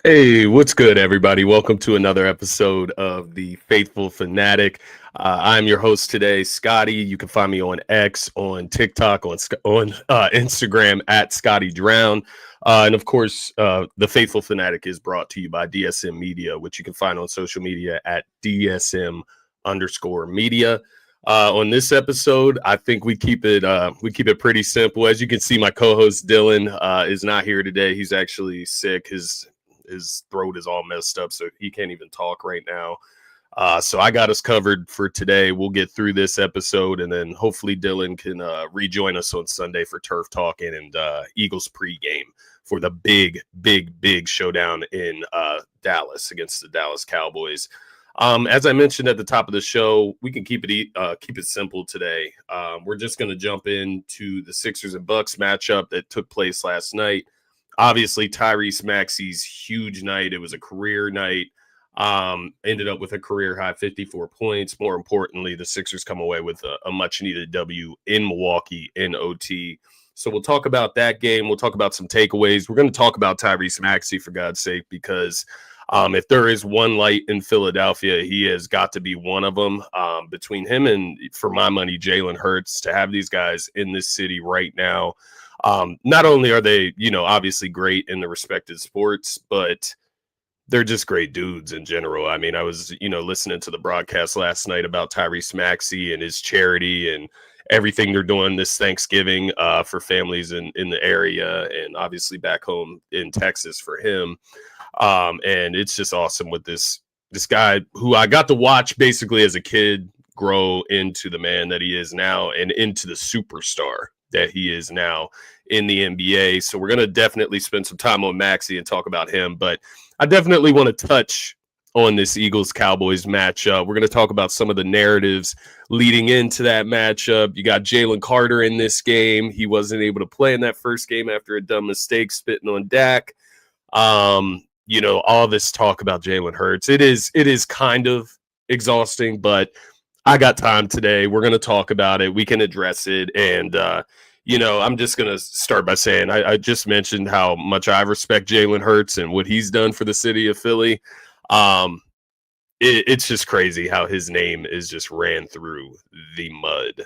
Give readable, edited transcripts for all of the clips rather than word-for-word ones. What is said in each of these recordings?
Hey, what's good, everybody? Welcome to another episode of the Faithful Fanatic. I'm your host today, Scotty. You can find me on X, on TikTok, on Instagram at Scotty Drown. And of course, the Faithful Fanatic is brought to you by DSM-Media, which you can find on social media at DSM_media. On this episode, I think we keep it pretty simple. As you can see, my co-host Dylan is not here today. He's actually sick. His throat is all messed up, so he can't even talk right now. So I got us covered for today. We'll get through this episode, and then hopefully Dylan can rejoin us on Sunday for Turf Talk and Eagles pregame for the big showdown in Dallas against the Dallas Cowboys. As I mentioned at the top of the show, we can keep it simple today. We're just going to jump into the Sixers and Bucks matchup that took place last night. Obviously, Tyrese Maxey's huge night. It was a career night. Ended up with a career high 54 points. More importantly, the Sixers come away with a much needed W in Milwaukee in OT. So we'll talk about that game. We'll talk about some takeaways. We're going to talk about Tyrese Maxey, for God's sake, because if there is one light in Philadelphia, he has got to be one of them. Between him and, for my money, Jalen Hurts, to have these guys in this city right now. Not only are they, obviously great in the respective sports, but they're just great dudes in general. I mean, I was, listening to the broadcast last night about Tyrese Maxey and his charity and everything they're doing this Thanksgiving for families in the area, and obviously back home in Texas for him. And it's just awesome with this guy who I got to watch basically as a kid grow into the man that he is now and into the superstar that he is now in the NBA. So we're going to definitely spend some time on Maxey and talk about him, but I definitely want to touch on this Eagles-Cowboys matchup. We're going to talk about some of the narratives leading into that matchup. You got Jalen Carter in this game. He wasn't able to play in that first game after a dumb mistake spitting on Dak. All this talk about Jalen Hurts. It is kind of exhausting, but I got time today. We're going to talk about it. We can address it. And, I'm just going to start by saying I just mentioned how much I respect Jalen Hurts and what he's done for the city of Philly. It's just crazy how his name is just ran through the mud.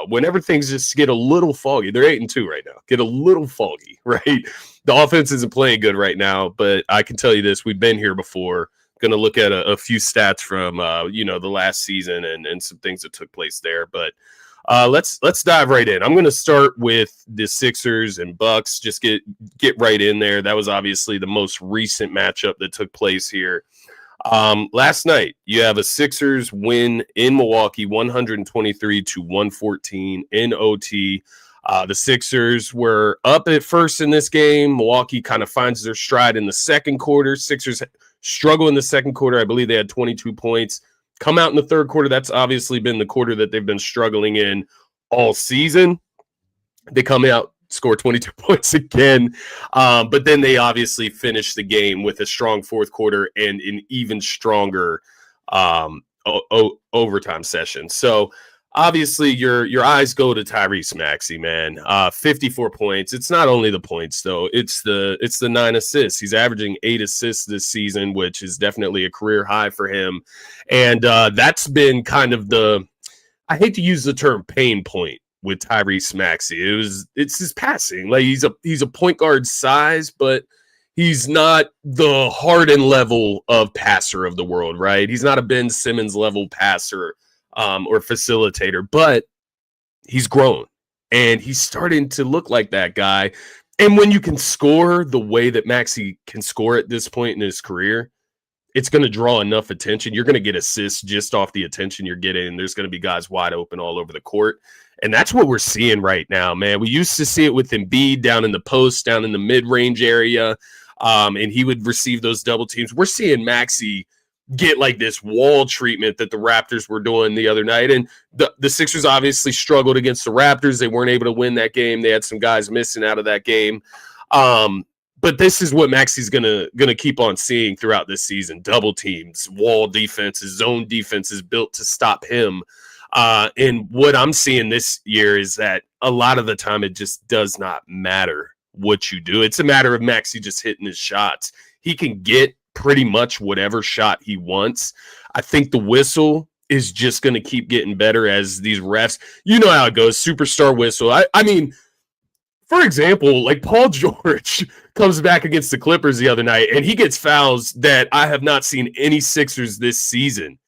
Whenever things just get a little foggy, they're 8-2 right now, get a little foggy, right? The offense isn't playing good right now, but I can tell you this, we've been here before. Going to look at a few stats from the last season and some things that took place there, but let's dive right in. I'm going to start with the Sixers and Bucks. Just get right in there. That was obviously the most recent matchup that took place here. Last night, you have a Sixers win in Milwaukee, 123-114 in OT. The Sixers were up at first in this game. Milwaukee kind of finds their stride in the second quarter. Sixers struggle in the second quarter. I believe they had 22 points. Come out in the third quarter. That's obviously been the quarter that they've been struggling in all season. They come out, score 22 points again. But then they obviously finish the game with a strong fourth quarter and an even stronger overtime session. So obviously your eyes go to Tyrese Maxey, man. 54 points. It's not only the points though. It's the 9 assists. He's averaging 8 assists this season, which is definitely a career high for him. And that's been kind of I hate to use the term pain point with Tyrese Maxey. It's his passing. Like he's a point guard size, but he's not the Harden level of passer of the world, right? He's not a Ben Simmons level passer or facilitator, but he's grown and he's starting to look like that guy. And when you can score the way that Maxey can score at this point in his career, it's going to draw enough attention. You're going to get assists just off the attention you're getting, and there's going to be guys wide open all over the court. And that's what we're seeing right now, man. We used to see it with Embiid down in the post, down in the mid-range area, and he would receive those double teams. We're seeing Maxey get like this wall treatment that the Raptors were doing the other night. And the Sixers obviously struggled against the Raptors. They weren't able to win that game. They had some guys missing out of that game. But this is what Maxey's gonna keep on seeing throughout this season. Double teams, wall defenses, zone defenses built to stop him. And what I'm seeing this year is that a lot of the time it just does not matter what you do. It's a matter of Maxey just hitting his shots. He can get pretty much whatever shot he wants. I think the whistle is just going to keep getting better as these refs, you know how it goes, superstar whistle. I mean, for example, like Paul George comes back against the Clippers the other night, and he gets fouls that I have not seen any Sixers this season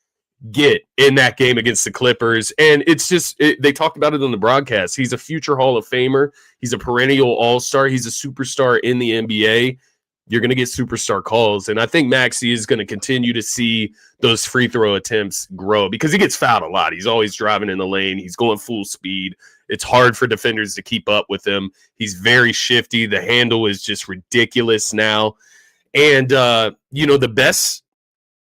get in that game against the Clippers. And it's just, they talked about it on the broadcast. He's a future Hall of Famer. He's a perennial all-star. He's a superstar in the NBA. You're going to get superstar calls. And I think Maxey is going to continue to see those free throw attempts grow because he gets fouled a lot. He's always driving in the lane. He's going full speed. It's hard for defenders to keep up with him. He's very shifty. The handle is just ridiculous now. And,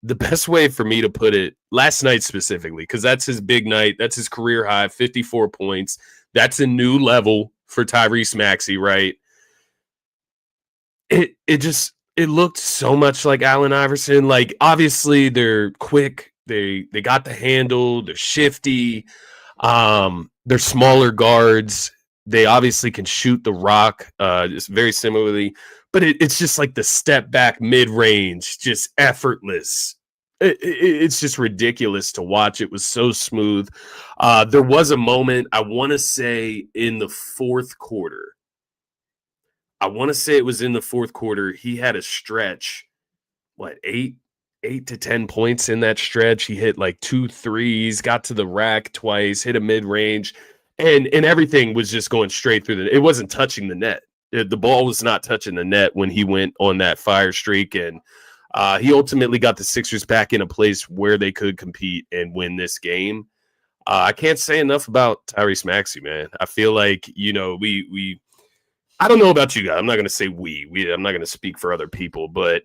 the best way for me to put it, last night specifically, because that's his big night. That's his career high, 54 points. That's a new level for Tyrese Maxey, right? It looked so much like Allen Iverson. Like, obviously, they're quick. They got the handle. They're shifty. They're smaller guards. They obviously can shoot the rock just very similarly. But it's just like the step back mid-range, just effortless. It's just ridiculous to watch. It was so smooth. There was a moment, I want to say in the fourth quarter. He had a stretch, 8 to 10 points in that stretch. He hit like 2 threes, got to the rack twice, hit a mid-range, and everything was just going straight through it wasn't touching the net. The ball was not touching the net when he went on that fire streak, and he ultimately got the Sixers back in a place where they could compete and win this game. I can't say enough about Tyrese Maxey, man. I feel like, we I don't know about you guys. I'm not going to say I'm not going to speak for other people, but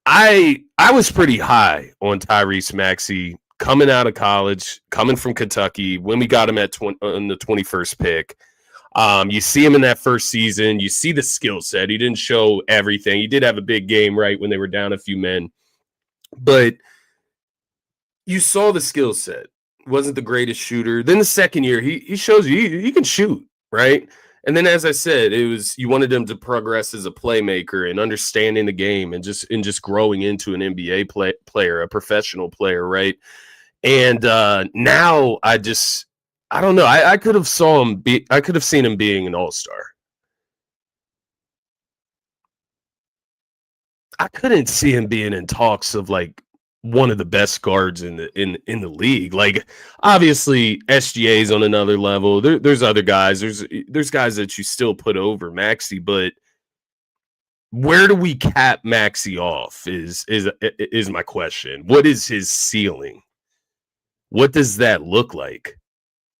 I was pretty high on Tyrese Maxey coming out of college, coming from Kentucky when we got him on the 21st pick. You see him in that first season. You see the skill set. He didn't show everything. He did have a big game, right, when they were down a few men. But you saw the skill set. Wasn't the greatest shooter. Then the second year, he shows you he can shoot, right? And then, as I said, you wanted him to progress as a playmaker and understanding the game and just growing into an NBA player, a professional player, right? And now I don't know. I could have seen him being an all-star. I couldn't see him being in talks of like one of the best guards in the league. Like, obviously SGA's on another level. There's other guys. There's guys that you still put over Maxey, but where do we cap Maxey off is my question. What is his ceiling? What does that look like?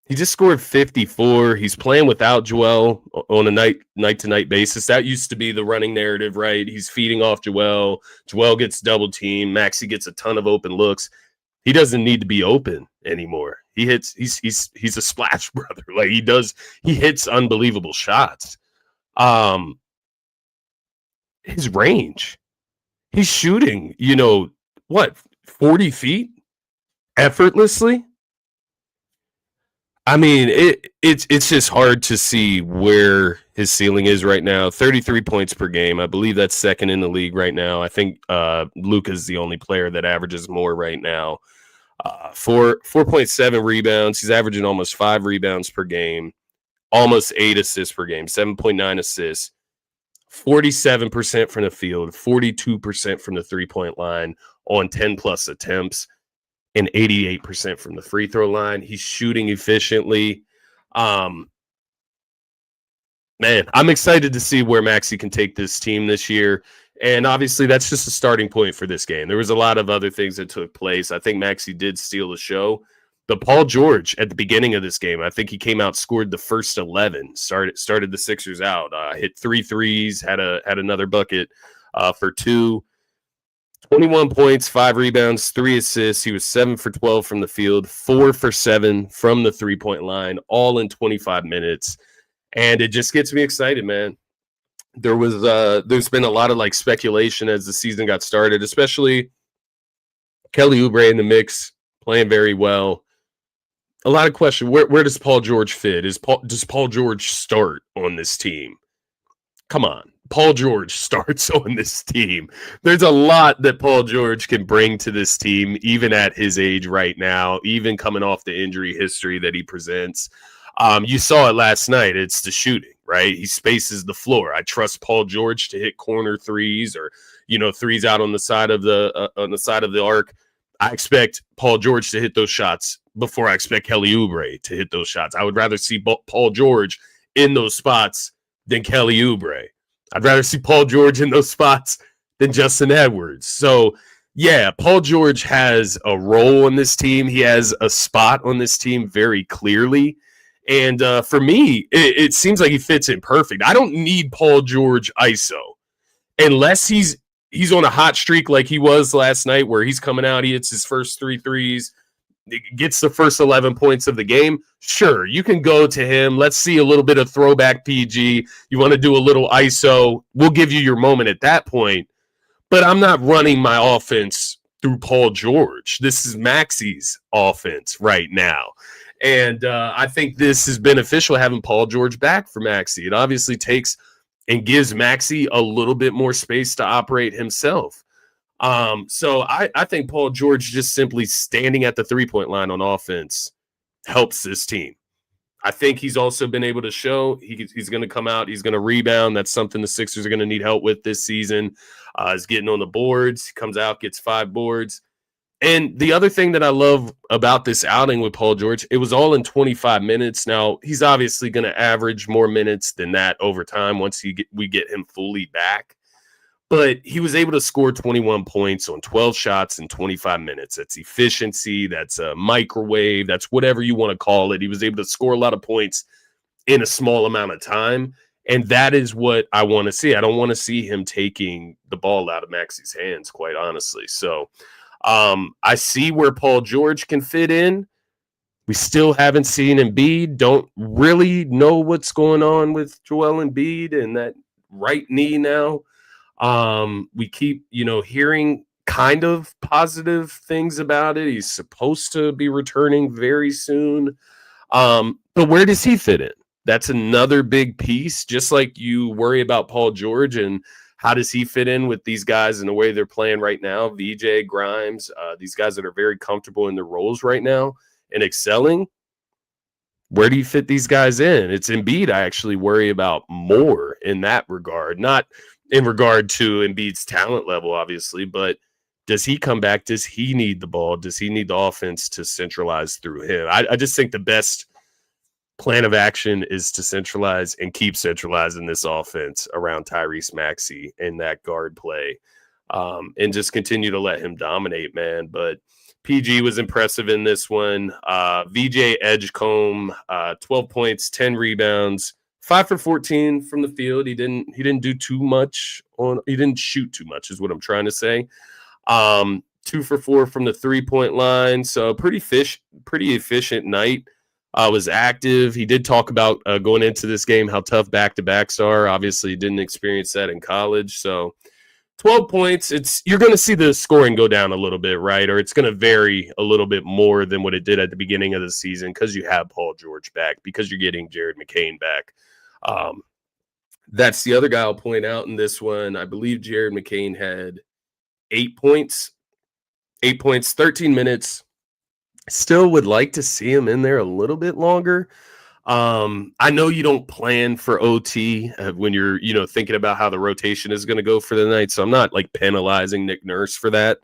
He just scored 54. He's playing without Joel on a night-to-night basis. That used to be the running narrative, right? He's feeding off Joel. Joel gets double-teamed. Maxey gets a ton of open looks. He doesn't need to be open anymore. He's a splash brother. Like, he hits unbelievable shots. His range. He's shooting, 40 feet effortlessly? I mean, it's just hard to see where his ceiling is right now. 33 points per game. I believe that's second in the league right now. I think Luka's the only player that averages more right now. 4.7 rebounds. He's averaging almost 5 rebounds per game. Almost 8 assists per game. 7.9 assists. 47% from the field. 42% from the three-point line on 10-plus attempts. And 88% from the free throw line. He's shooting efficiently. Man, I'm excited to see where Maxey can take this team this year. And obviously, that's just a starting point for this game. There was a lot of other things that took place. I think Maxey did steal the show. But Paul George, at the beginning of this game, I think he came out, scored the first 11, started the Sixers out, hit 3 threes, had another bucket for 2. 21 points, 5 rebounds, 3 assists. He was 7 for 12 from the field, 4 for 7 from the three-point line, all in 25 minutes. And it just gets me excited, man. There's been a lot of like speculation as the season got started, especially Kelly Oubre in the mix, playing very well. A lot of question, where does Paul George fit? Does Paul George start on this team? come on. Paul George starts on this team. There's a lot that Paul George can bring to this team, even at his age right now, even coming off the injury history that he presents. You saw it last night. It's the shooting, right? He spaces the floor. I trust Paul George to hit corner threes or, threes out on the side of the arc. I expect Paul George to hit those shots before I expect Kelly Oubre to hit those shots. I would rather see Paul George in those spots than Kelly Oubre. I'd rather see Paul George in those spots than Justin Edwards. So, yeah, Paul George has a role on this team. He has a spot on this team very clearly. And for me, it seems like he fits in perfect. I don't need Paul George ISO unless he's on a hot streak like he was last night where he's coming out, he hits his first 3 threes, gets the first 11 points of the game. Sure, you can go to him. Let's see a little bit of throwback PG. You want to do a little ISO. We'll give you your moment at that point. But I'm not running my offense through Paul George. This is Maxey's offense right now. And I think this is beneficial having Paul George back for Maxey. It obviously takes and gives Maxey a little bit more space to operate himself. So I think Paul George just simply standing at the three-point line on offense helps this team. I think he's also been able to show he's going to come out. He's going to rebound. That's something the Sixers are going to need help with this season. Is getting on the boards. He comes out, gets 5 boards. And the other thing that I love about this outing with Paul George, it was all in 25 minutes. Now, he's obviously going to average more minutes than that over time once we get him fully back. But he was able to score 21 points on 12 shots in 25 minutes. That's efficiency. That's a microwave. That's whatever you want to call it. He was able to score a lot of points in a small amount of time. And that is what I want to see. I don't want to see him taking the ball out of Maxey's hands, quite honestly. So I see where Paul George can fit in. We still haven't seen Embiid. Don't really know what's going on with Joel Embiid and that right knee now. We keep, hearing kind of positive things about it. He's supposed to be returning very soon. But where does he fit in? That's another big piece. Just like you worry about Paul George and how does he fit in with these guys in the way they're playing right now? VJ, Grimes, these guys that are very comfortable in their roles right now and excelling. Where do you fit these guys in? It's Embiid I actually worry about more in that regard. Not in regard to Embiid's talent level, obviously, but does he come back? Does he need the ball? Does he need the offense to centralize through him? I just think the best plan of action is to centralize and keep centralizing this offense around Tyrese Maxey and that guard play, and just continue to let him dominate, man. But PG was impressive in this one. VJ Edgecombe, 12 points, 10 rebounds, 5 for 14 from the field. He didn't do too much he didn't shoot too much is what I'm trying to say. 2 for 4 from the 3-point line. So pretty efficient night. Was active. He did talk about going into this game how tough back-to-backs are. Obviously, he didn't experience that in college. So 12 points. You're going to see the scoring go down a little bit, right? Or it's going to vary a little bit more than what it did at the beginning of the season because you have Paul George back, because you're getting Jared McCain back. That's the other guy I'll point out in this one. I believe Jared McCain had 8 points, 13 minutes. Still would like to see him in there a little bit longer. I know you don't plan for OT when you're, thinking about how the rotation is going to go for the night. So I'm not like penalizing Nick Nurse for that.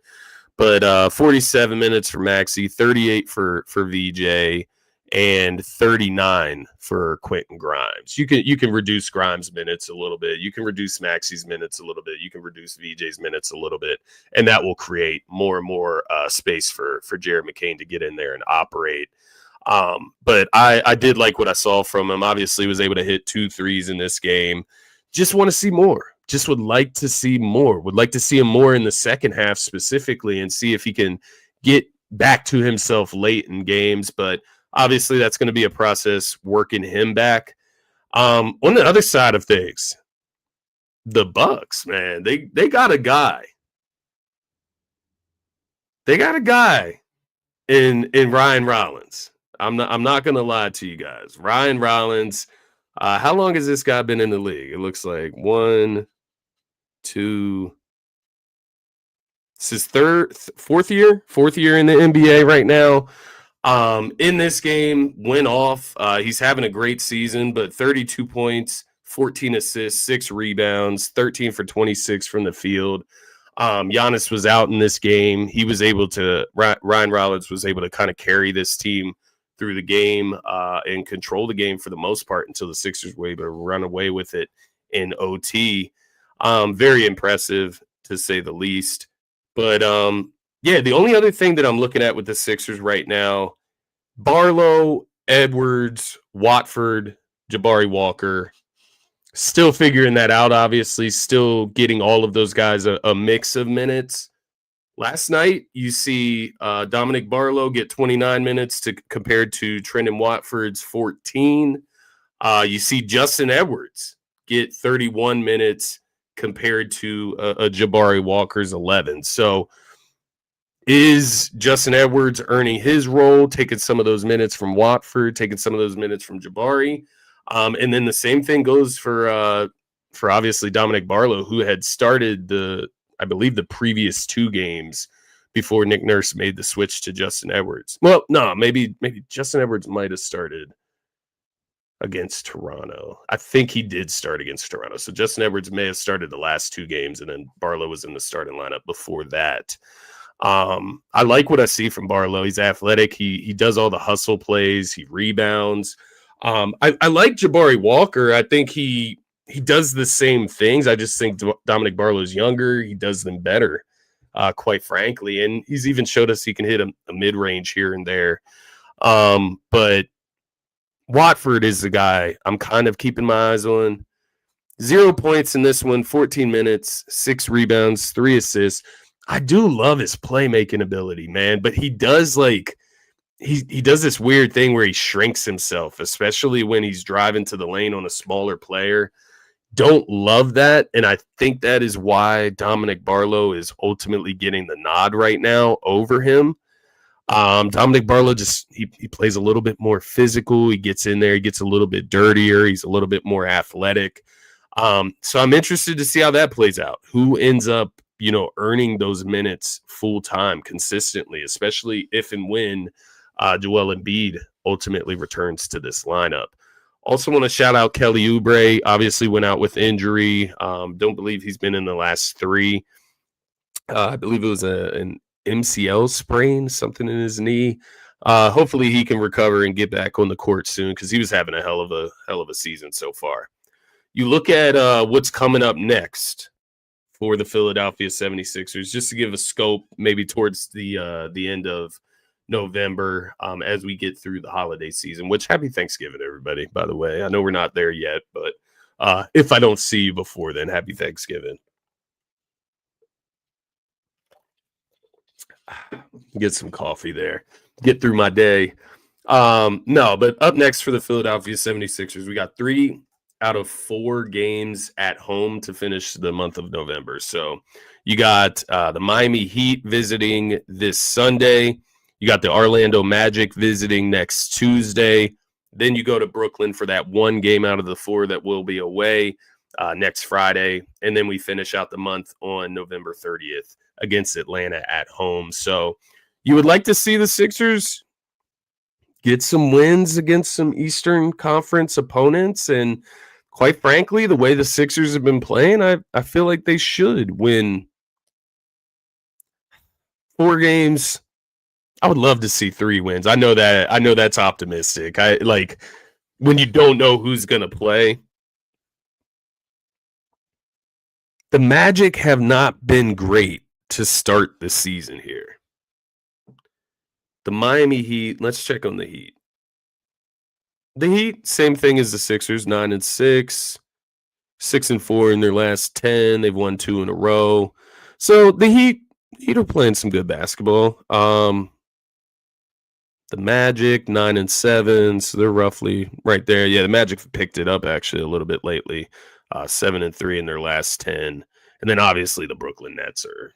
But 47 minutes for Maxey, 38 for VJ, and 39 for Quentin Grimes. You can reduce Grimes' minutes a little bit. You can reduce Maxey's minutes a little bit. You can reduce VJ's minutes a little bit, and that will create more and more space for Jared McCain to get in there and operate. But I did like what I saw from him. Obviously, was able to hit 2 threes in this game. Just want to see more. Just would like to see more. Would like to see him more in the second half specifically and see if he can get back to himself late in games. But obviously, that's going to be a process working him back. On the other side of things, the Bucks, man, they got a guy. They got a guy in Ryan Rollins. I'm not going to lie to you guys. Ryan Rollins, How long has this guy been in the league? It looks like 1, 2. It's his fourth year in the NBA right now. In this game, went off. He's having a great season, but 32 points, 14 assists, 6 rebounds, 13 for 26 from the field. Giannis was out in this game. He was able to, Ryan Rollins was able to kind of carry this team through the game and control the game for the most part until the Sixers were able to run away with it in OT. Very impressive, to say the least. But yeah, the only other thing that I'm looking at with the Sixers right now, Barlow, Edwards, Watford, Jabari Walker, still figuring that out, obviously, still getting all of those guys a mix of minutes. Last night, you see Dominic Barlow get 29 minutes compared to Trendon Watford's 14. You see Justin Edwards get 31 minutes compared to a Jabari Walker's 11. So is Justin Edwards earning his role, taking some of those minutes from Watford, taking some of those minutes from Jabari? And then the same thing goes for obviously Dominic Barlow, who had started I believe the previous 2 games before Nick Nurse made the switch to Justin Edwards. Well, no, maybe Justin Edwards might have started against Toronto. I think he did start against Toronto. So Justin Edwards may have started the last 2 games, and then Barlow was in the starting lineup before that. I like what I see from Barlow. He's athletic. He does all the hustle plays. He rebounds. I like Jabari Walker. I think he does the same things. I just think Dominic Barlow's younger. He does them better, quite frankly. And he's even showed us he can hit a mid-range here and there. But Watford is the guy I'm kind of keeping my eyes on. 0 points in this one, 14 minutes, 6 rebounds, 3 assists. I do love his playmaking ability, man, but he does he does this weird thing where he shrinks himself, especially when he's driving to the lane on a smaller player. Don't love that, and I think that is why Dominic Barlow is ultimately getting the nod right now over him. Dominic Barlow he plays a little bit more physical. He gets in there, he gets a little bit dirtier. He's a little bit more athletic. So I'm interested to see how that plays out. Who ends up, earning those minutes full time consistently, especially if and when Joel Embiid ultimately returns to this lineup. Also want to shout out Kelly Oubre. Obviously went out with injury. Don't believe he's been in the last 3. I believe it was an MCL sprain, something in his knee. Hopefully he can recover and get back on the court soon, because he was having a hell of a season so far. You look at what's coming up next for the Philadelphia 76ers, just to give a scope maybe towards the end of November as we get through the holiday season, which happy Thanksgiving, everybody, by the way. I know we're not there yet, but if I don't see you before then, happy Thanksgiving. Get some coffee there. Get through my day. No, but up next for the Philadelphia 76ers, we got 3 out of 4 games at home to finish the month of November. So you got the Miami Heat visiting this Sunday. You got the Orlando Magic visiting next Tuesday. Then you go to Brooklyn for that 1 game out of the 4 that will be away next Friday. And then we finish out the month on November 30th against Atlanta at home. So you would like to see the Sixers get some wins against some Eastern Conference opponents. And quite frankly, the way the Sixers have been playing, I feel like they should win 4 games. I would love to see 3 wins. I know that's optimistic. I like when you don't know who's going to play. The Magic have not been great to start the season here. The Miami Heat, let's check on the Heat. The Heat, same thing as the Sixers, 9-6, 6-4 in their last 10. They've won 2 in a row. So the Heat are playing some good basketball. The Magic, 9-7, so they're roughly right there. Yeah, the Magic picked it up actually a little bit lately, 7-3 in their last 10. And then obviously the Brooklyn Nets are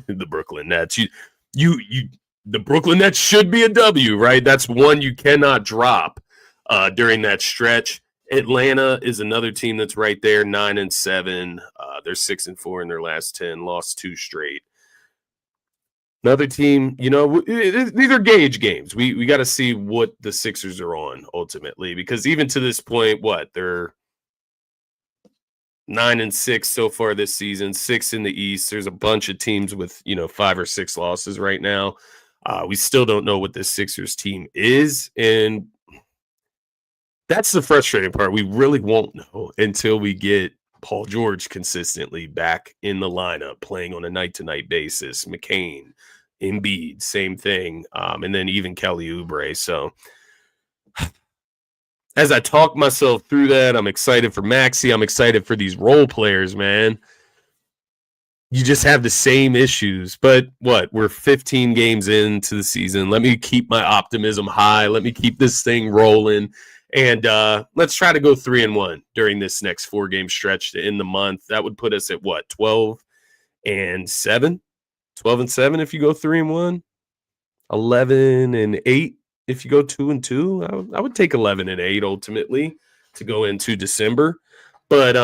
the Brooklyn Nets. The Brooklyn Nets should be a W, right? That's one you cannot drop during that stretch. Atlanta is another team that's right there, 9-7. They're 6-4 in their last 10, lost 2 straight. Another team, these are gauge games. We got to see what the Sixers are on ultimately, because even to this point, they're 9-6 so far this season, 6 in the East. There's a bunch of teams with 5 or 6 losses right now. We still don't know what this Sixers team is, and that's the frustrating part. We really won't know until we get Paul George consistently back in the lineup, playing on a night-to-night basis. McCain, Embiid, same thing, and then even Kelly Oubre. So as I talk myself through that, I'm excited for Maxey. I'm excited for these role players, man. You just have the same issues. But we're 15 games into the season. Let me keep my optimism high. Let me keep this thing rolling. And let's try to go 3-1 during this next 4-game stretch to end the month. That would put us at 12-7? 12-7 if you go 3-1. 11-8 if you go 2-2. I would take 11-8 ultimately to go into December. But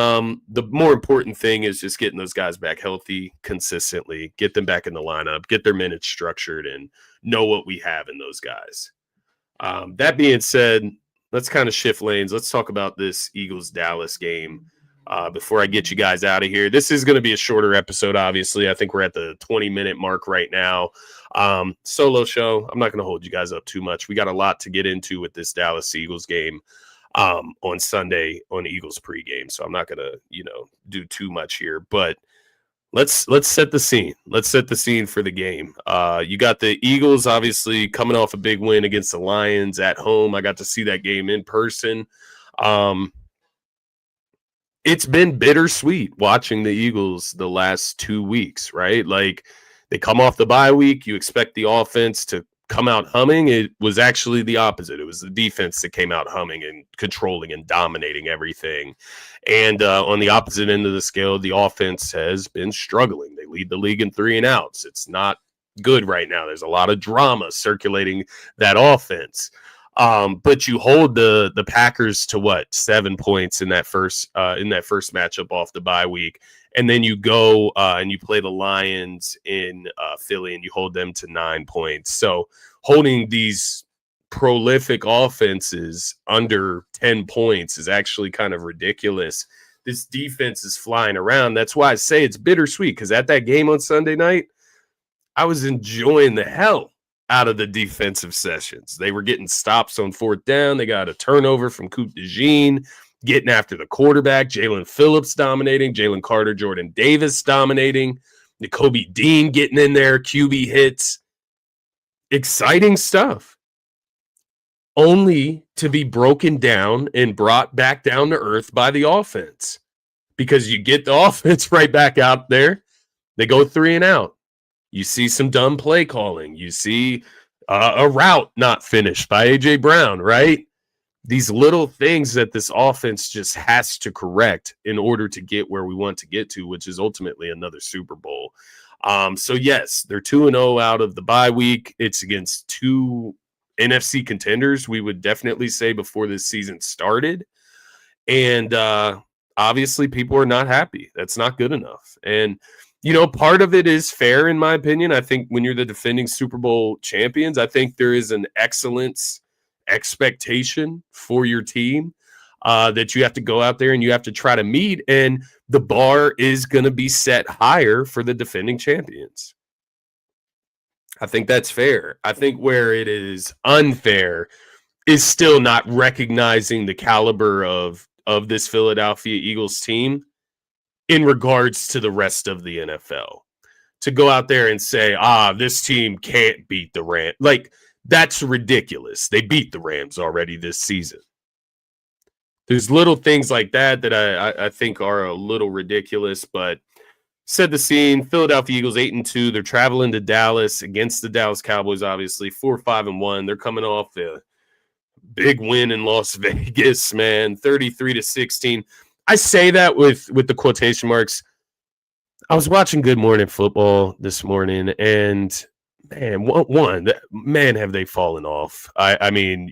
the more important thing is just getting those guys back healthy consistently, get them back in the lineup, get their minutes structured, and know what we have in those guys. That being said, let's kind of shift lanes. Let's talk about this Eagles-Dallas game before I get you guys out of here. This is going to be a shorter episode, obviously. I think we're at the 20-minute mark right now. Solo show. I'm not going to hold you guys up too much. We got a lot to get into with this Dallas-Eagles game on Sunday on Eagles pregame, so I'm not going to, do too much here. But let's set the scene. Let's set the scene for the game. You got the Eagles obviously coming off a big win against the Lions at home. I got to see that game in person. It's been bittersweet watching the Eagles the last 2 weeks, right? Like, they come off the bye week. You expect the offense to come out humming. It was actually the opposite. It was the defense that came out humming and controlling and dominating everything. And on the opposite end of the scale, the offense has been struggling. They lead the league in 3 and outs. It's not good right now. There's a lot of drama circulating that offense. But you hold the Packers to 7 points in that first matchup off the bye week. And then you go and you play the Lions in Philly and you hold them to 9 points. So holding these prolific offenses under 10 points is actually kind of ridiculous. This defense is flying around. That's why I say it's bittersweet, because at that game on Sunday night, I was enjoying the hell out of the defensive sessions. They were getting stops on 4th down. They got a turnover from Coupe de Jean, getting after the quarterback. Jalen Phillips dominating. Jalen Carter, Jordan Davis dominating. Nakobe Dean getting in there. QB hits. Exciting stuff. Only to be broken down and brought back down to earth by the offense. Because you get the offense right back out there. They go 3 and out. You see some dumb play calling. You see a route not finished by A.J. Brown, right? These little things that this offense just has to correct in order to get where we want to get to, which is ultimately another Super Bowl. So, yes, they're 2-0 out of the bye week. It's against 2 NFC contenders, we would definitely say, before this season started. And obviously people are not happy. That's not good enough. And part of it is fair, in my opinion. I think when you're the defending Super Bowl champions, I think there is an excellence expectation for your team that you have to go out there and you have to try to meet. And the bar is going to be set higher for the defending champions. I think that's fair. I think where it is unfair is still not recognizing the caliber of this Philadelphia Eagles team in regards to the rest of the NFL. To go out there and say, this team can't beat the Rams. Like, that's ridiculous. They beat the Rams already this season. There's little things like that I think are a little ridiculous, but set the scene. Philadelphia Eagles 8-2. They're traveling to Dallas against the Dallas Cowboys, obviously 4-5-1. They're coming off a big win in Las Vegas, man, 33-16. I say that with the quotation marks. I was watching Good Morning Football this morning, and man, have they fallen off? I mean,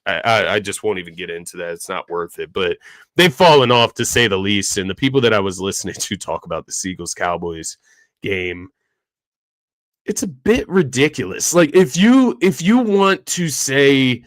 I just won't even get into that. It's not worth it. But they've fallen off, to say the least. And the people that I was listening to talk about the Eagles-Cowboys game, it's a bit ridiculous. Like, if you want to say,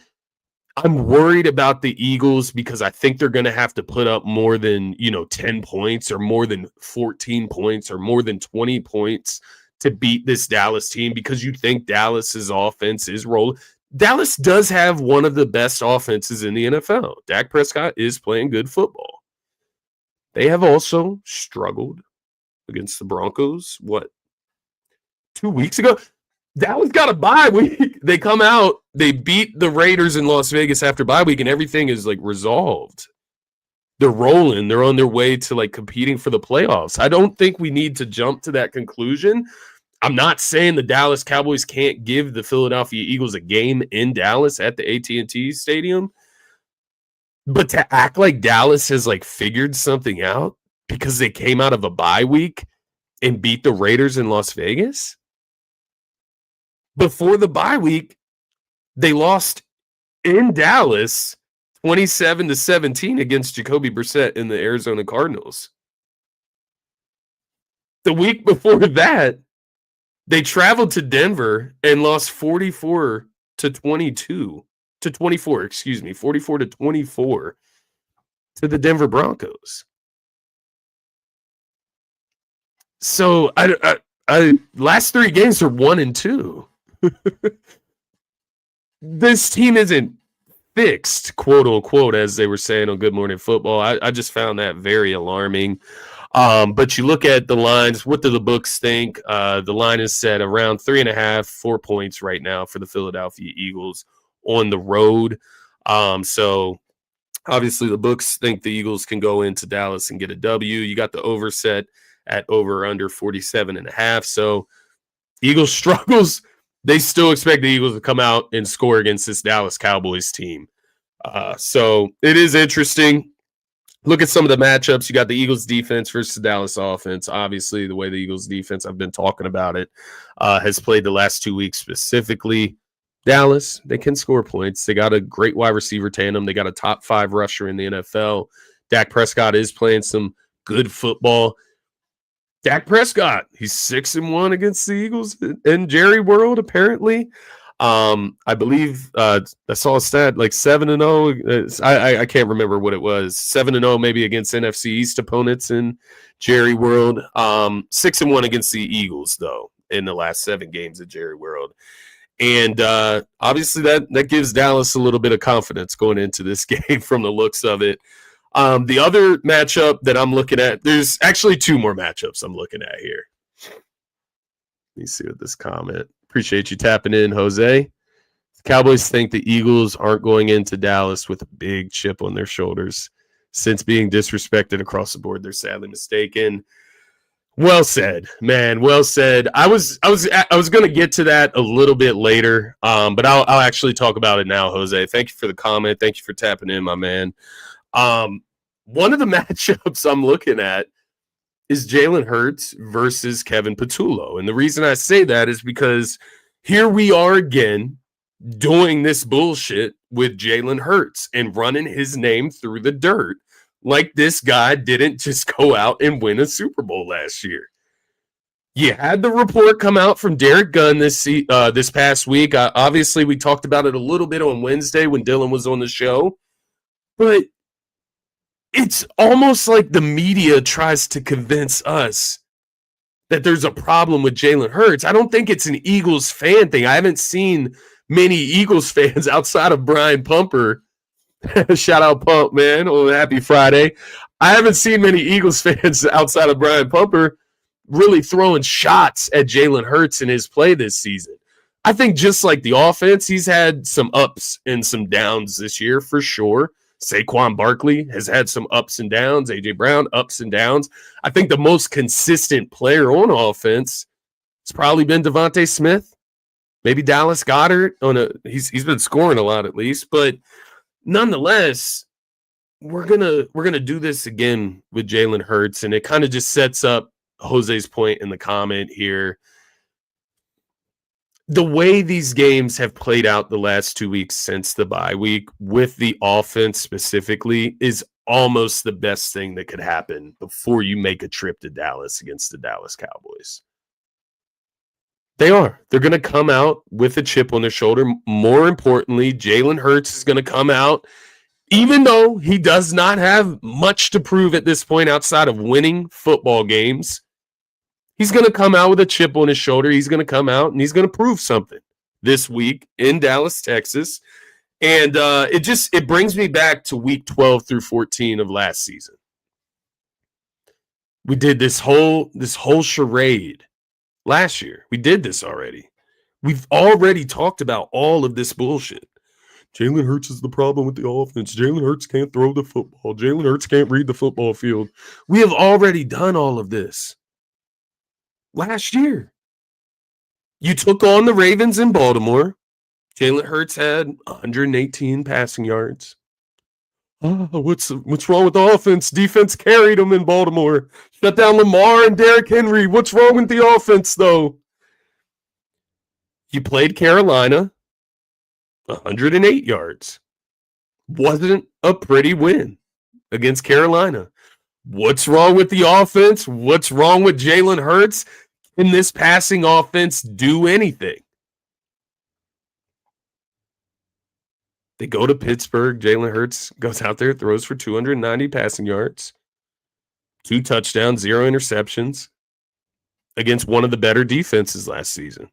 I'm worried about the Eagles because I think they're going to have to put up more than, 10 points or more than 14 points or more than 20 points to beat this Dallas team because you think Dallas's offense is rolling. Dallas does have one of the best offenses in the NFL. Dak Prescott is playing good football. They have also struggled against the Broncos, 2 weeks ago? Dallas got a bye week. They come out, they beat the Raiders in Las Vegas after bye week, and everything is like resolved. They're rolling. They're on their way to like competing for the playoffs. I don't think we need to jump to that conclusion. I'm not saying the Dallas Cowboys can't give the Philadelphia Eagles a game in Dallas at the AT&T Stadium, but to act like Dallas has like figured something out because they came out of a bye week and beat the Raiders in Las Vegas. Before the bye week, they lost in Dallas 27-17 against Jacoby Brissett in the Arizona Cardinals. The week before that, they traveled to Denver and lost 44 to 24 to the Denver Broncos. So I last 3 games are 1-2. This team isn't fixed, quote unquote, as they were saying on Good Morning Football. I just found that very alarming. But you look at the lines. What do the books think? The line is set around 3.5, 4 points right now for the Philadelphia Eagles on the road. So obviously the books think the Eagles can go into Dallas and get a W. You got the over set at over under 47.5. So Eagles struggles. They still expect the Eagles to come out and score against this Dallas Cowboys team. So it is interesting. Look at some of the matchups. You got the Eagles defense versus the Dallas offense. Obviously, the way the Eagles defense, I've been talking about it, has played the last 2 weeks specifically. Dallas, they can score points. They got a great wide receiver tandem. They got a top 5 rusher in the NFL. Dak Prescott is playing some good football. Dak Prescott, he's 6-1 against the Eagles in Jerry World, apparently. I believe I saw a stat like 7-0. I can't remember what it was. 7-0 maybe against NFC East opponents in Jerry World. 6-1 against the Eagles, though, in the last 7 games at Jerry World. And obviously that gives Dallas a little bit of confidence going into this game from the looks of it. The other matchup that I'm looking at, there's actually 2 more matchups I'm looking at here. Let me see what this comment. Appreciate you tapping in, Jose. The Cowboys think the Eagles aren't going into Dallas with a big chip on their shoulders. Since being disrespected across the board, they're sadly mistaken. Well said, man. Well said. I was going to get to that a little bit later, but I'll actually talk about it now, Jose. Thank you for the comment. Thank you for tapping in, my man. One of the matchups I'm looking at is Jalen Hurts versus Kevin Patullo. And the reason I say that is because here we are again doing this bullshit with Jalen Hurts and running his name through the dirt like this guy didn't just go out and win a Super Bowl last year. You had the report come out from Derek Gunn this past week. Obviously, we talked about it a little bit on Wednesday when Dylan was on the show. But it's almost like the media tries to convince us that there's a problem with Jalen Hurts. I don't think it's an Eagles fan thing. I haven't seen many Eagles fans outside of Brian Pumper. Shout out Pump, man. Oh, happy Friday. I haven't seen many Eagles fans outside of Brian Pumper really throwing shots at Jalen Hurts in his play this season. I think just like the offense, he's had some ups and some downs this year for sure. Saquon Barkley has had some ups and downs. A.J. Brown, ups and downs. I think the most consistent player on offense has probably been Devontae Smith. Maybe Dallas Goedert. He's been scoring a lot at least. But nonetheless, we're gonna do this again with Jalen Hurts. And it kind of just sets up Jose's point in the comment here. The way these games have played out the last 2 weeks since the bye week with the offense specifically is almost the best thing that could happen before you make a trip to Dallas against the Dallas Cowboys. They are. They're going to come out with a chip on their shoulder. More importantly, Jalen Hurts is going to come out, even though he does not have much to prove at this point outside of winning football games. He's going to come out with a chip on his shoulder. He's going to come out and he's going to prove something this week in Dallas, Texas. And it brings me back to week 12 through 14 of last season. We did this whole charade last year. We did this already. We've already talked about all of this bullshit. Jalen Hurts is the problem with the offense. Jalen Hurts can't throw the football. Jalen Hurts can't read the football field. We have already done all of this last year. You took on the Ravens in Baltimore. Jalen Hurts had 118 passing yards. Oh, what's wrong with the offense? Defense carried them in Baltimore. Shut down Lamar and Derrick Henry. What's wrong with the offense, though? You played Carolina, 108 yards. Wasn't a pretty win against Carolina. What's wrong with the offense? What's wrong with Jalen Hurts? Can this passing offense do anything? They go to Pittsburgh. Jalen Hurts goes out there, throws for 290 passing yards, 2 touchdowns, 0 interceptions against one of the better defenses last season.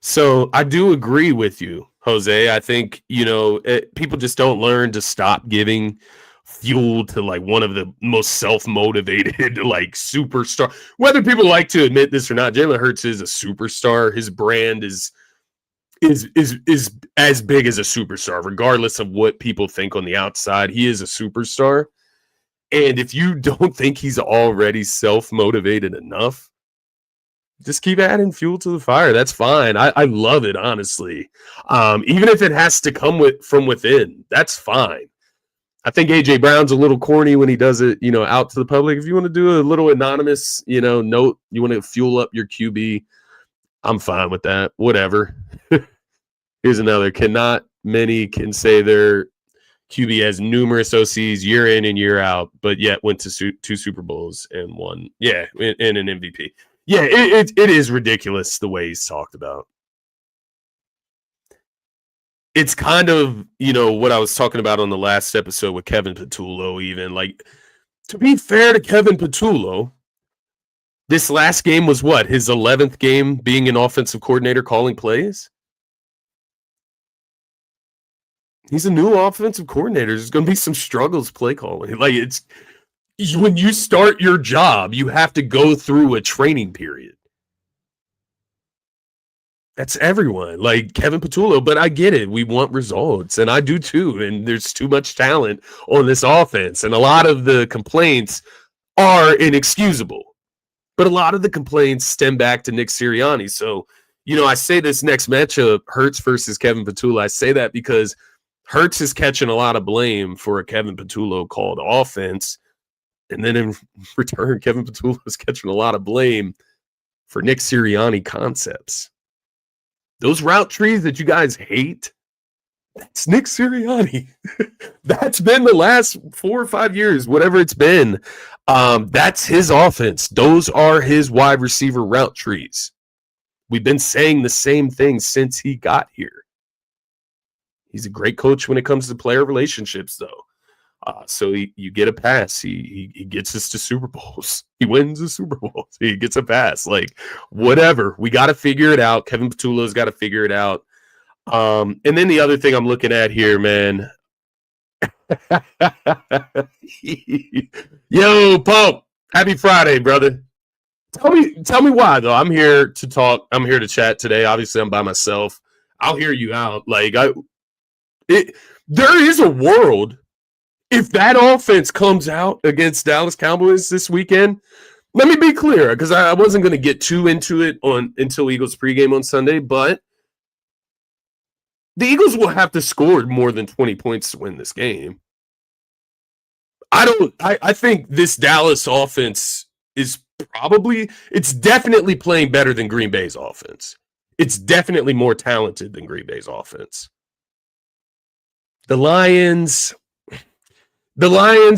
So I do agree with you, Jose. I think, people just don't learn to stop giving fuel to like one of the most self-motivated like superstar. Whether people like to admit this or not, Jalen Hurts is a superstar. His brand is as big as a superstar, regardless of what people think on the outside. He is a superstar. And if you don't think he's already self-motivated enough, just keep adding fuel to the fire. That's fine. I love it, honestly. Even if it has to come from within, that's fine. I think A.J. Brown's a little corny when he does it, out to the public. If you want to do a little anonymous, note, you want to fuel up your QB, I'm fine with that. Whatever. Here's another. Not many can say their QB has numerous OCs year in and year out, but yet went to 2 Super Bowls and won. Yeah, and an MVP. Yeah, it is ridiculous the way he's talked about. It's kind of, what I was talking about on the last episode with Kevin Patullo even. Like, to be fair to Kevin Patullo, this last game was what? His 11th game being an offensive coordinator calling plays? He's a new offensive coordinator. There's going to be some struggles play calling. Like, it's when you start your job, you have to go through a training period. That's everyone, like Kevin Patullo, but I get it. We want results, and I do too, and there's too much talent on this offense, and a lot of the complaints are inexcusable, but a lot of the complaints stem back to Nick Sirianni. So, I say this next matchup, Hurts versus Kevin Patullo, I say that because Hurts is catching a lot of blame for a Kevin Patullo called offense, and then in return, Kevin Patullo is catching a lot of blame for Nick Sirianni concepts. Those route trees that you guys hate, that's Nick Sirianni. That's been the last 4 or 5 years, whatever it's been. That's his offense. Those are his wide receiver route trees. We've been saying the same thing since he got here. He's a great coach when it comes to player relationships, though. So you get a pass. He gets us to Super Bowls. He wins the Super Bowl. He gets a pass. Like, whatever. We got to figure it out. Kevin Patullo's got to figure it out. And then the other thing I'm looking at here, man. Yo, Pope. Happy Friday, brother. Tell me why, though. I'm here to talk. I'm here to chat today. Obviously, I'm by myself. I'll hear you out. Like, there is a world. If that offense comes out against Dallas Cowboys this weekend, let me be clear, because I wasn't going to get too into it until Eagles pregame on Sunday, but the Eagles will have to score more than 20 points to win this game. I think this Dallas offense is probably, it's definitely playing better than Green Bay's offense. It's definitely more talented than Green Bay's offense. The Lions,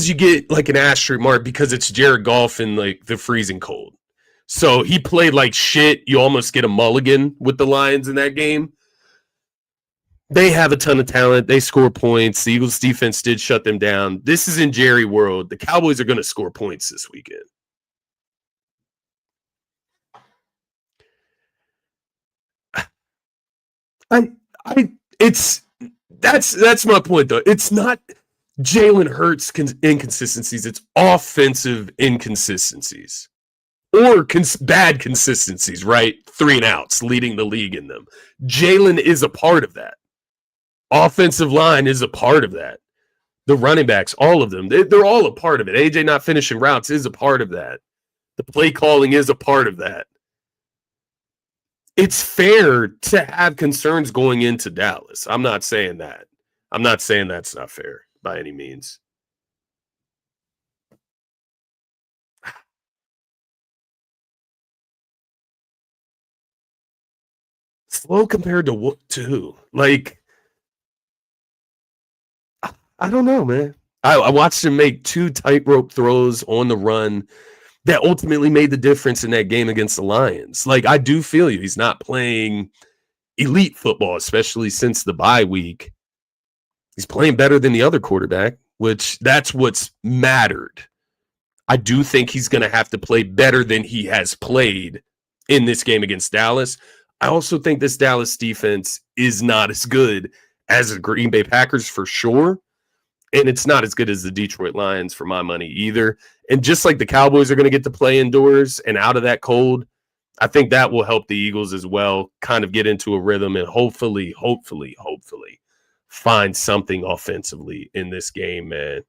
you get like an asterisk mark because it's Jared Goff in like the freezing cold. So he played like shit. You almost get a mulligan with the Lions in that game. They have a ton of talent. They score points. The Eagles defense did shut them down. This is in Jerry world. The Cowboys are going to score points this weekend. That's my point though. It's not Jalen Hurts inconsistencies. It's offensive inconsistencies or bad consistencies, right? 3 and outs, leading the league in them. Jalen is a part of that. Offensive line is a part of that. The running backs, all of them, they're all a part of it. AJ not finishing routes is a part of that. The play calling is a part of that. It's fair to have concerns going into Dallas. I'm not saying that. I'm not saying that's not fair by any means. Slow compared to what to? Like, I don't know, man. I watched him make 2 tightrope throws on the run that ultimately made the difference in that game against the Lions. Like, I do feel you. He's not playing elite football, especially since the bye week. He's playing better than the other quarterback, which that's what's mattered. I do think he's going to have to play better than he has played in this game against Dallas. I also think this Dallas defense is not as good as the Green Bay Packers for sure. And it's not as good as the Detroit Lions for my money either. And just like the Cowboys are going to get to play indoors and out of that cold, I think that will help the Eagles as well kind of get into a rhythm and hopefully find something offensively in this game, man.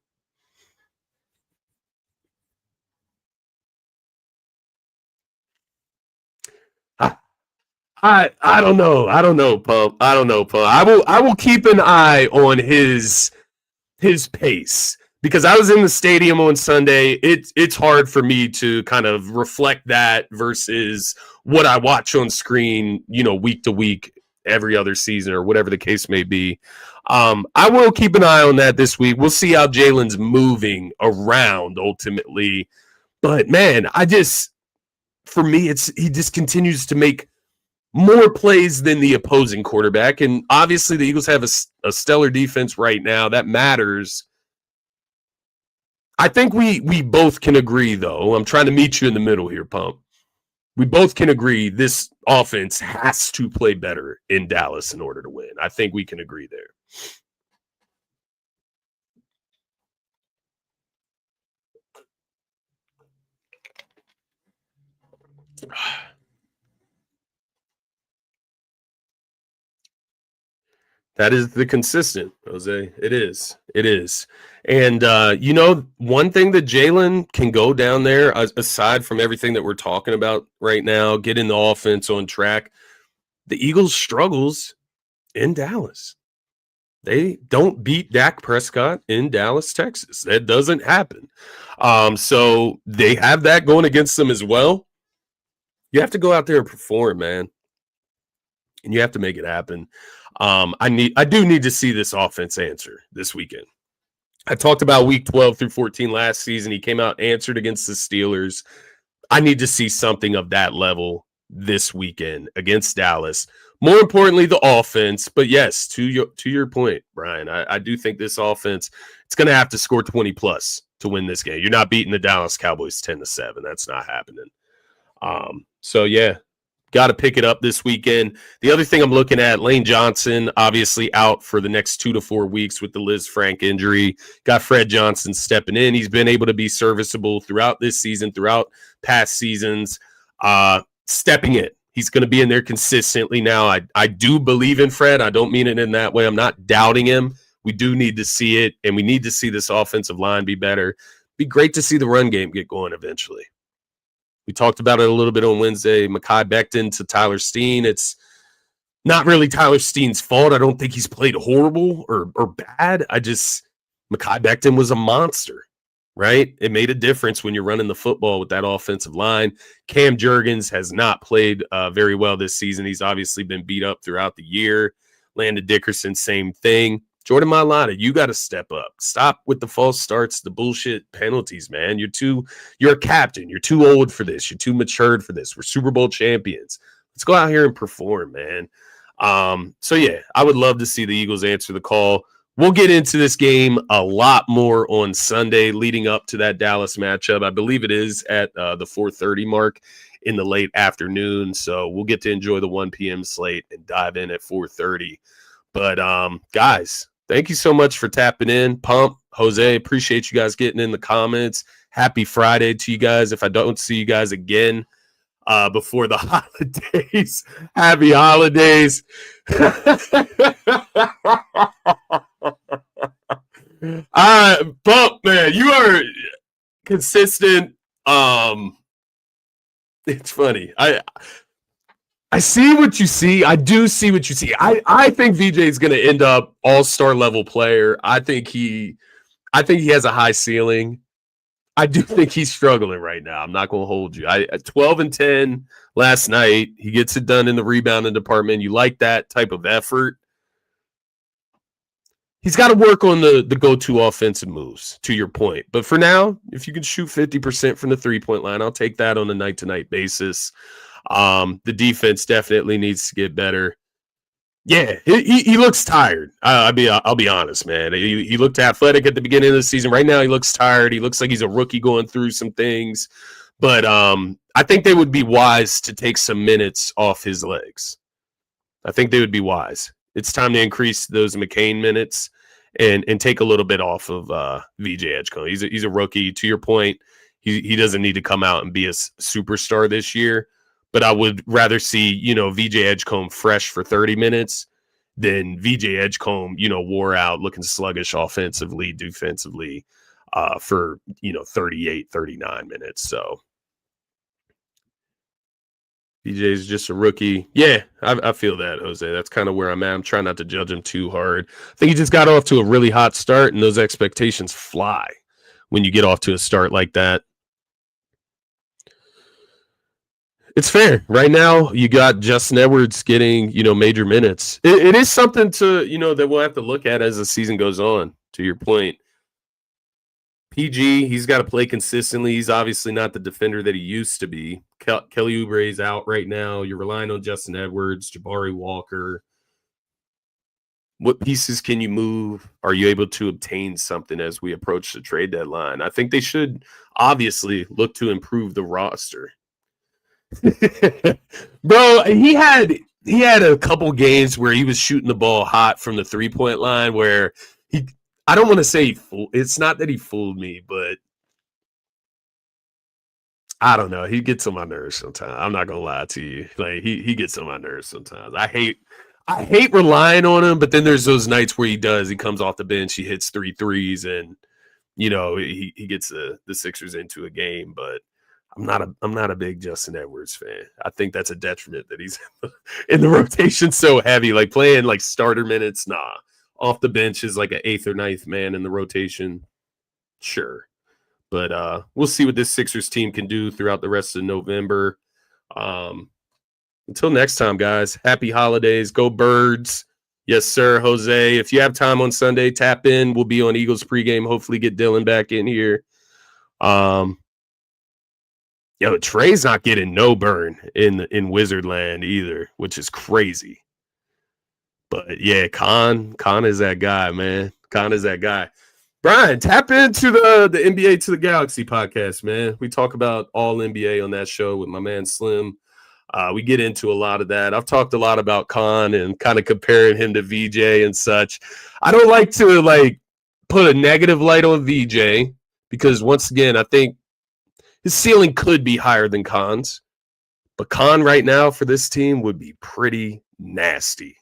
I don't know. I don't know, Pump. I will keep an eye on his pace because I was in the stadium on Sunday. It's hard for me to kind of reflect that versus what I watch on screen, week to week, every other season or whatever the case may be. I will keep an eye on that this week. We'll see how Jalen's moving around ultimately. But man, for me, he just continues to make more plays than the opposing quarterback. And obviously the Eagles have a stellar defense right now. That matters. I think we both can agree, though. I'm trying to meet you in the middle here, Pump. We both can agree this offense has to play better in Dallas in order to win. I think we can agree there. That is the consistent, Jose. It is. It is. And, one thing that Jalen can go down there, aside from everything that we're talking about right now, getting the offense on track, the Eagles' struggles in Dallas. They don't beat Dak Prescott in Dallas, Texas. That doesn't happen. So they have that going against them as well. You have to go out there and perform, man. And you have to make it happen. I do need to see this offense answer this weekend. I talked about week 12 through 14 last season. He came out, answered against the Steelers. I need to see something of that level this weekend against Dallas. More importantly, the offense. But yes, to your point, Brian, I do think this offense, it's going to have to score 20 plus to win this game. You're not beating the Dallas Cowboys 10-7. That's not happening. So yeah, got to pick it up this weekend. The other thing I'm looking at, Lane Johnson, obviously out for the next 2 to 4 weeks with the Liz Frank injury. Got Fred Johnson stepping in. He's been able to be serviceable throughout this season, throughout past seasons, stepping in. He's going to be in there consistently now. I do believe in Fred. I don't mean it in that way. I'm not doubting him. We do need to see it, and we need to see this offensive line be better. Be great to see the run game get going eventually. We talked about it a little bit on Wednesday. Mekhi Becton to Tyler Steen. It's not really Tyler Steen's fault. I don't think he's played horrible or bad. Mekhi Becton was a monster, right? It made a difference when you're running the football with that offensive line. Cam Jurgens has not played very well this season. He's obviously been beat up throughout the year. Landon Dickerson, same thing. Jordan Mailata, you got to step up. Stop with the false starts, the bullshit penalties, man. You're a captain. You're too old for this. You're too matured for this. We're Super Bowl champions. Let's go out here and perform, man. So yeah, I would love to see the Eagles answer the call. We'll get into this game a lot more on Sunday leading up to that Dallas matchup. I believe it is at the 4:30 mark in the late afternoon. So we'll get to enjoy the 1 p.m. slate and dive in at 4:30. But guys, thank you so much for tapping in. Pump, Jose, appreciate you guys getting in the comments. Happy Friday to you guys. If I don't see you guys again before the holidays, happy holidays. Bump, man, you are consistent. It's funny. I see what you see. I do see what you see. I think VJ is going to end up all-star level player. I think he has a high ceiling. I do think he's struggling right now. I'm not going to hold you. 12-10 last night. He gets it done in the rebounding department. You like that type of effort. He's got to work on the go-to offensive moves, to your point. But for now, if you can shoot 50% from the three-point line, I'll take that on a night-to-night basis. The defense definitely needs to get better. Yeah, he looks tired. I'll be honest, man. He looked athletic at the beginning of the season. Right now, he looks tired. He looks like he's a rookie going through some things. But I think they would be wise to take some minutes off his legs. I think they would be wise. It's time to increase those McCain minutes and take a little bit off of VJ Edgecombe. He's a rookie. To your point, he doesn't need to come out and be a superstar this year. But I would rather see, VJ Edgecombe fresh for 30 minutes than VJ Edgecombe, wore out, looking sluggish offensively, defensively for, 38, 39 minutes. So VJ is just a rookie. Yeah, I feel that, Jose. That's kind of where I'm at. I'm trying not to judge him too hard. I think he just got off to a really hot start, and those expectations fly when you get off to a start like that. It's fair. Right now, you got Justin Edwards getting, major minutes. It is something to, that we'll have to look at as the season goes on, to your point. PG, he's got to play consistently. He's obviously not the defender that he used to be. Kelly Oubre's out right now. You're relying on Justin Edwards, Jabari Walker. What pieces can you move? Are you able to obtain something as we approach the trade deadline? I think they should obviously look to improve the roster. Bro, he had a couple games where he was shooting the ball hot from the 3-point line where I don't want to say it's not that he fooled me, but I don't know. He gets on my nerves sometimes. I'm not gonna lie to you. Like he gets on my nerves sometimes. I hate relying on him, but then there's those nights where he comes off the bench, he hits 3 threes, and he gets the Sixers into a game, but I'm not a big Justin Edwards fan. I think that's a detriment that he's in the rotation so heavy, like playing like starter minutes. Nah, off the bench is like an 8th or 9th man in the rotation. Sure, but we'll see what this Sixers team can do throughout the rest of November. Until next time, guys. Happy holidays. Go Birds. Yes, sir, Jose. If you have time on Sunday, tap in. We'll be on Eagles pregame. Hopefully, get Dylan back in here. Trey's not getting no burn in Wizardland either, which is crazy. But yeah, Khan is that guy, man. Khan is that guy. Brian, tap into the NBA to the Galaxy podcast, man. We talk about all NBA on that show with my man Slim. We get into a lot of that. I've talked a lot about Khan and kind of comparing him to VJ and such. I don't like to put a negative light on VJ because once again, I think his ceiling could be higher than Khan's, but Khan right now for this team would be pretty nasty.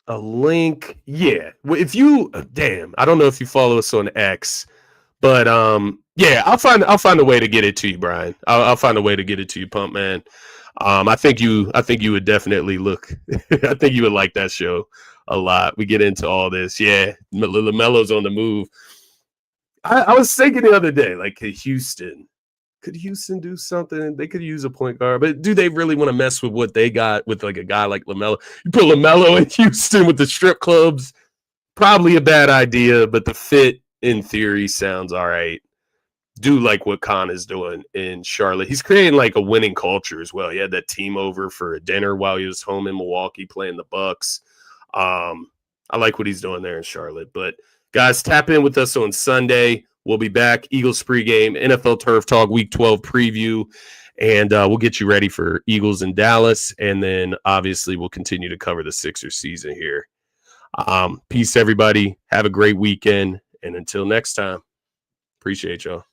A link, yeah. If you, I don't know if you follow us on X, but yeah, I'll find a way to get it to you, Brian. I'll find a way to get it to you, Pump Man. I think you would definitely look. I think you would like that show. a lot. We get into all this. Yeah, LaMelo's on the move. I was thinking the other day, like, could Houston do something? They could use a point guard, but do they really want to mess with what they got with like a guy like LaMelo? You put LaMelo in Houston with the strip clubs, probably a bad idea, but the fit in theory sounds all right. Do like what Khan is doing in Charlotte. He's creating like a winning culture as well. He had that team over for a dinner while he was home in Milwaukee playing the Bucks. I like what he's doing there in Charlotte. But guys, tap in with us on Sunday. We'll be back. Eagles pregame, NFL Turf Talk Week 12 preview, and we'll get you ready for Eagles in Dallas. And then obviously we'll continue to cover the Sixers season here. Peace, everybody. Have a great weekend. And until next time, appreciate y'all.